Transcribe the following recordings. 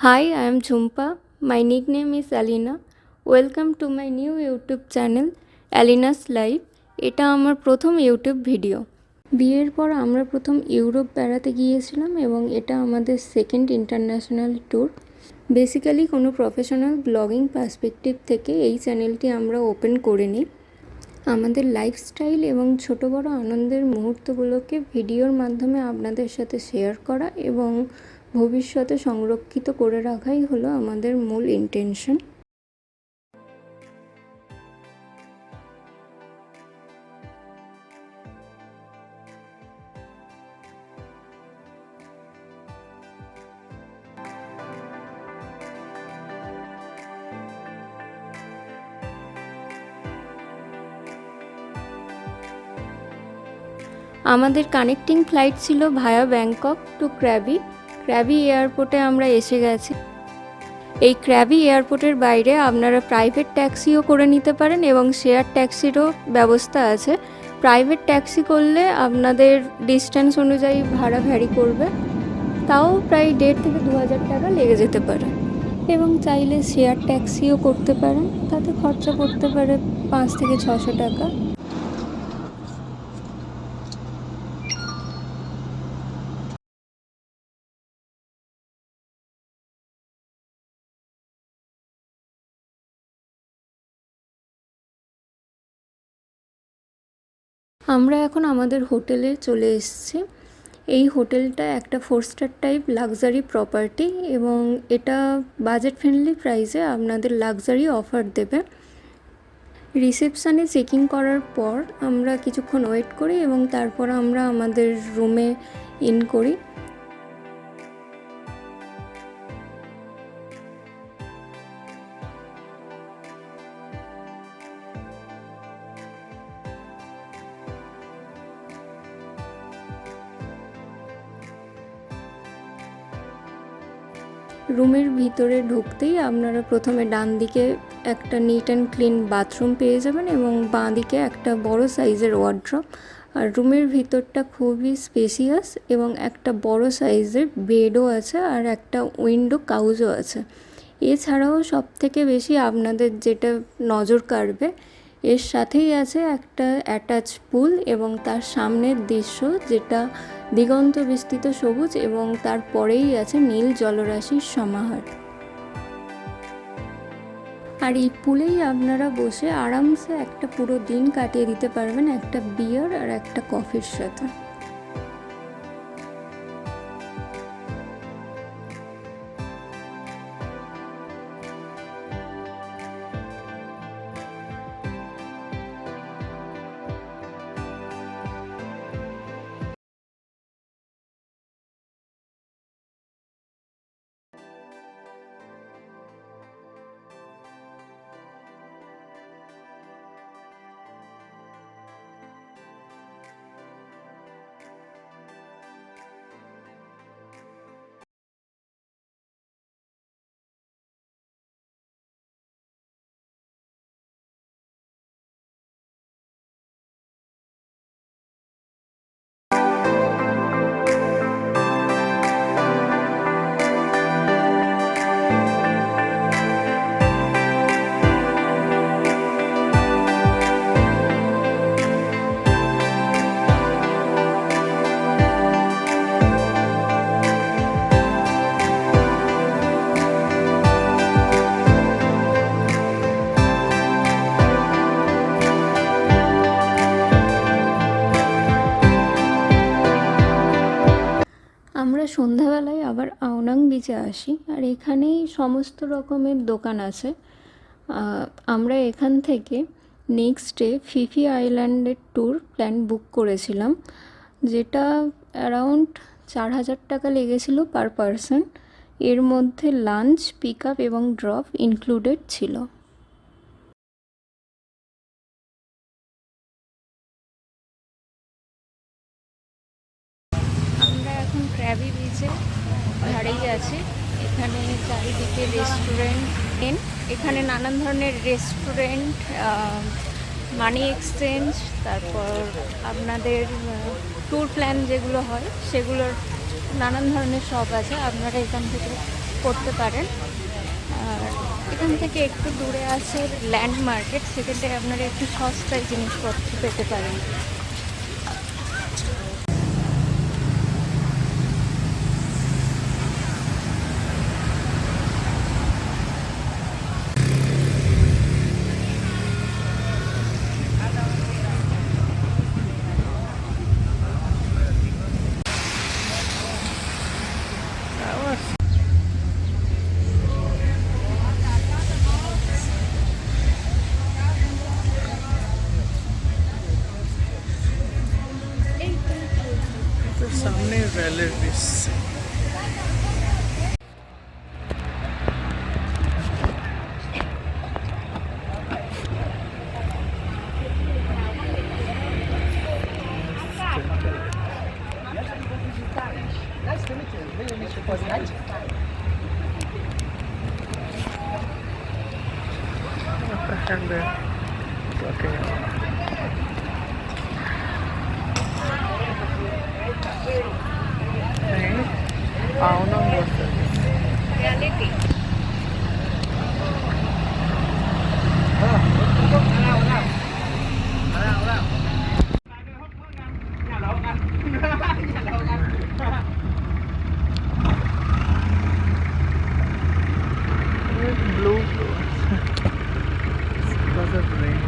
Hi, I am Jhumpa. My nickname is Alina. Welcome to my new YouTube channel, Alina's Life. এটা আমার প্রথম YouTube video. বিয়ের পর আমরা প্রথম ইউরোপ বেড়াতে গিয়েছিলাম এবং এটা আমাদের সেকেন্ড ইন্টারন্যাশনাল ট্যুর। বেসিক্যালি কোনো প্রফেশনাল ব্লগিং পার্সপেক্টিভ থেকে এই চ্যানেলটি আমরা ওপেন করিনি। আমাদের লাইফস্টাইল এবং ছোট বড় আনন্দের মুহূর্তগুলোকে ভিডিওর মাধ্যমে আপনাদের সাথে শেয়ার করা এবং ভবিষ্যতে সংরক্ষিত করে রাখাই হলো আমাদের মূল ইন্টেনশন। আমাদের কানেক্টিং ফ্লাইট ছিল ভায়া ব্যাংকক টু ক্র্যাবি এয়ারপোর্টে আমরা এসে গেছি। এই ক্র্যাবি এয়ারপোর্টের বাইরে আপনারা প্রাইভেট ট্যাক্সিও করে নিতে পারেন এবং শেয়ার ট্যাক্সিরও ব্যবস্থা আছে। প্রাইভেট ট্যাক্সি করলে আপনাদের ডিস্টেন্স অনুযায়ী ভাড়া ভ্যারি করবে, তাও প্রায় 1,500 থেকে 2,000 টাকা লেগে যেতে পারে। এবং চাইলে শেয়ার ট্যাক্সিও করতে পারেন, তাতে খরচা পড়তে পারে 500 থেকে 600 টাকা। আমরা এখন আমাদের হোটেলে চলে এসেছি। এই হোটেলটা একটা 4 স্টার টাইপ লাক্সারি প্রপার্টি এবং এটা বাজেট ফ্রেন্ডলি প্রাইসে আপনাদের লাক্সারি অফার দেবে। রিসেপশানে চেকিং করার পর আমরা কিছুক্ষণ ওয়েট করি এবং তারপর আমরা আমাদের রুমে ইন করি। রুমের ভিতরে ঢুকতেই আপনারা প্রথমে ডান দিকে একটা নিট অ্যান্ড ক্লিন বাথরুম পেয়ে যাবেন এবং বাঁ দিকে একটা বড় সাইজের ওয়ার্ড্রপ। আর রুমের ভিতরটা খুবই স্পেসিয়াস এবং একটা বড় সাইজের বেডও আছে আর একটা উইন্ডো কাউচও আছে। এছাড়াও সবথেকে বেশি আপনাদের যেটা নজর কাড়বে, এর সাথেই আছে একটা অ্যাটাচ পুল এবং তার সামনের দৃশ্য যেটা দিগন্ত বিস্তৃত সবুজ এবং তারপরেই আছে নীল জলরাশির সমাহার। আর এই পুলেই আপনারা বসে আরামসে একটা পুরো দিন কাটিয়ে দিতে পারবেন একটা বিয়ার আর একটা কফির সাথে। আমরা সন্ধ্যাবেলায় আবার আওনাং বিচে আসি আর এখানেই সমস্ত রকমের দোকান আছে। আমরা এখান থেকে নেক্সট ডে ফিফি আইল্যান্ডের ট্যুর প্ল্যান বুক করেছিলাম, যেটা অ্যারাউন্ড 4,000 টাকা লেগেছিল পার পারসন। এর মধ্যে লাঞ্চ, পিক আপ এবং ড্রপ ইনক্লুডেড ছিল। আমরা এখন ক্র্যাবি বিচে ধারেই আছি। এখানে চারিদিকে রেস্টুরেন্ট, এখানে নানান ধরনের রেস্টুরেন্ট, মানি এক্সচেঞ্জ, তারপর আপনাদের ট্যুর প্ল্যান যেগুলো হয় সেগুলোর নানান ধরনের শপ আছে। আপনারা এখান থেকে করতে পারেন। আর এখান থেকে একটু দূরে আছে ল্যান্ড মার্কেট, সেখান থেকে আপনারা একটু সস্তায় জিনিসপত্র পেতে পারেন। सामने रेलवे ब्रिज से అవును reality blue because of rain.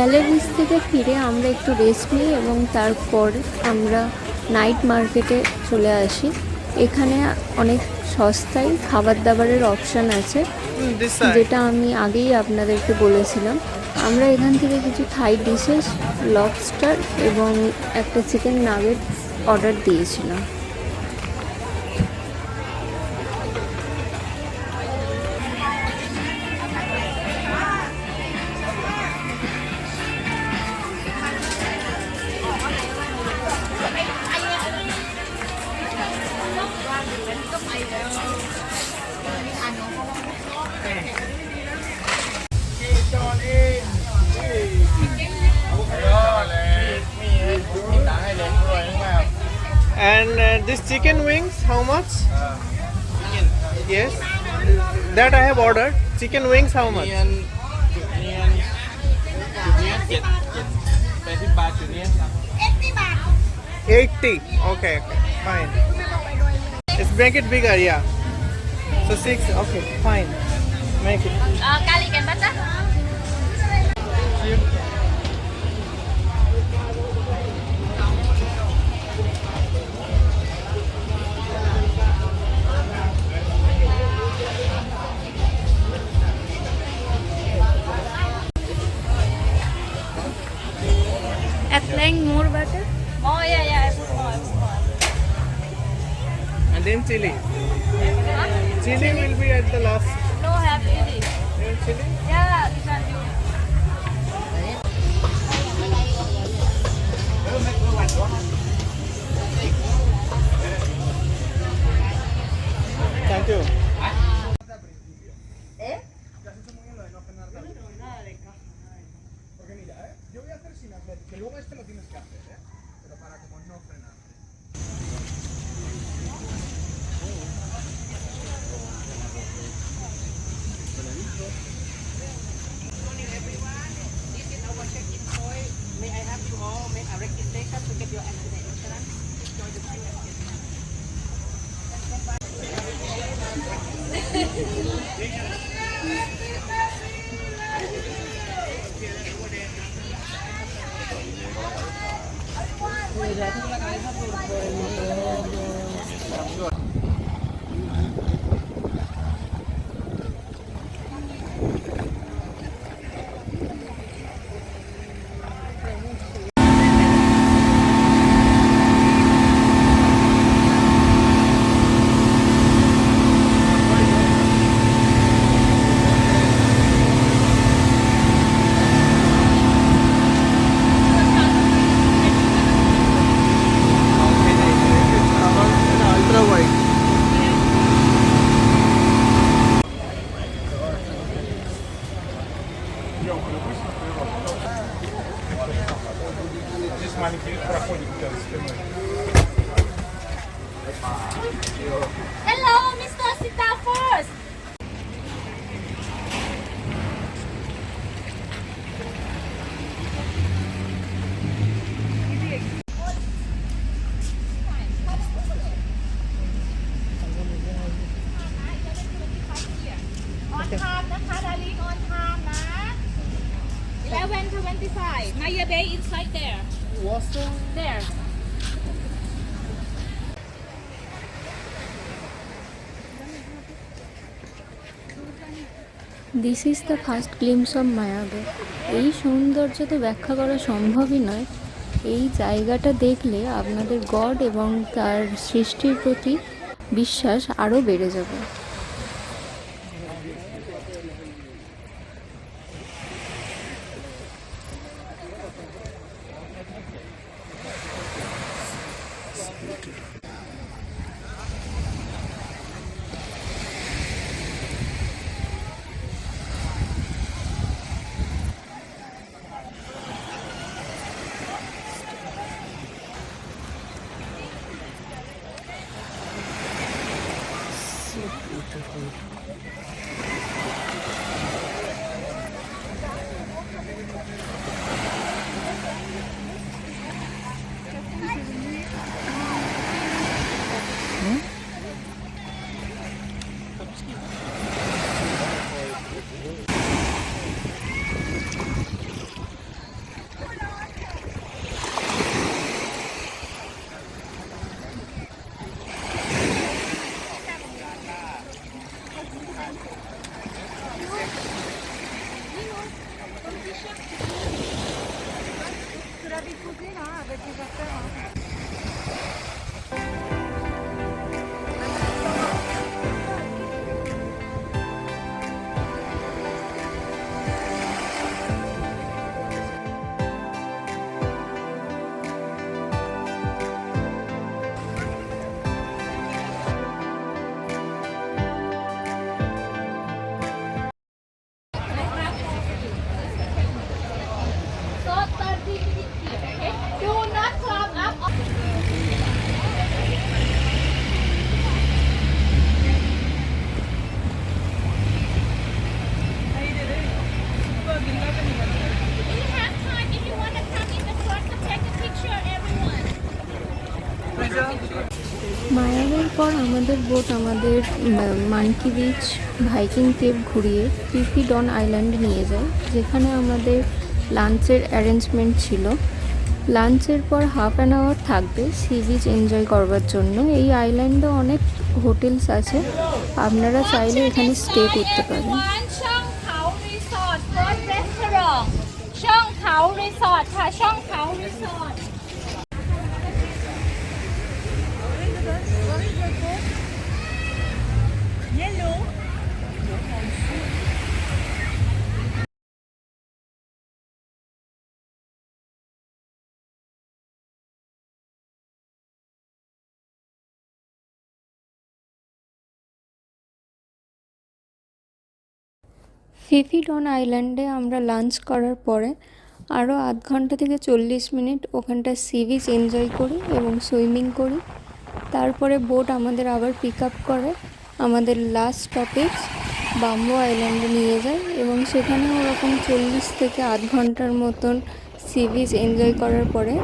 Valley bridge থেকে ফিরে আমরা একটু রেস্ট নিই এবং তারপর আমরা নাইট মার্কেটে চলে আসি। এখানে অনেক সস্তায় খাবার দাবারের অপশান আছে, This side. যেটা আমি আগেই আপনাদেরকে বলেছিলাম। আমরা এখান থেকে কিছু থাই ডিশেস, লবস্টার এবং একটা চিকেন নাগেট অর্ডার দিয়েছিলাম। And this chicken wings, how much? Yes, that I have ordered. Chicken wings, how much? 80. Okay, fine. Let's make it bigger, yeah. So 6. Okay, fine. Make it. Garlic and butter. Applying more butter. Oh yeah, I put more. And then chili. Chili will be at the last. No, have chili. Chili? Yeah, you can do. Thank you. Ultra wide. Hello, Mr. Sit down first. On time นะคะ darling on time นะ 11:25 Maya Bay inside there What's the? there this is the first glimpse of Maya Bay. এই সৌন্দর্য তো ব্যাখ্যা করা সম্ভবই নয়। এই জায়গাটা দেখলে আপনাদের গড এবং তার সৃষ্টির প্রতি বিশ্বাস আরও বেড়ে যাবে। মায়াবের পর আমাদের বোট আমাদের মানকি বিচ, ভাইকিং কেভ ঘুরিয়ে ফিফি ডন আইল্যান্ড নিয়ে যায়, যেখানে আমাদের লাঞ্চের অ্যারেঞ্জমেন্ট ছিল। লাঞ্চের পর হাফ অ্যান আওয়ার থাকবে সি বিচ এনজয় করবার জন্য। এই আইল্যান্ডে অনেক হোটেলস আছে, আপনারা চাইলে এখানে স্টে করতে পারেন। One ช่องเขารีสอร์ท first restaurant ช่องเขารีสอร์ทค่ะช่องเขารีสอร์ท ফিফি ডন আইল্যান্ডে আমরা লাঞ্চ করার পরে আরও আধ ঘন্টা থেকে 40 মিনিট ওখানটা সি বিচ এনজয় করি এবং সুইমিং করি। তারপরে বোট আমাদের আবার পিক আপ করে আমাদের লাস্ট স্টপেজ বাম্বো আইল্যান্ডে নিয়ে যায় এবং সেখানে ওরকম 40 থেকে আধ ঘন্টার মতন সি বিচ এনজয় করার পরে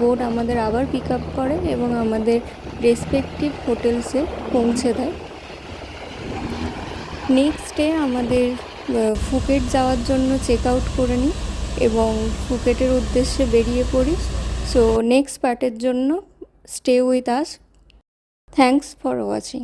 বোট আমাদের আবার পিক আপ করে এবং আমাদের রেসপেক্টিভ হোটেলসে পৌঁছে দেয়। নেক্সট ডে আমাদের ফুকেট যাওয়ার জন্য চেক আউট করে নিই এবং ফুকেটের উদ্দেশ্যে বেরিয়ে পড়ি। সো নেক্সট পার্টের জন্য stay with us. Thanks for watching.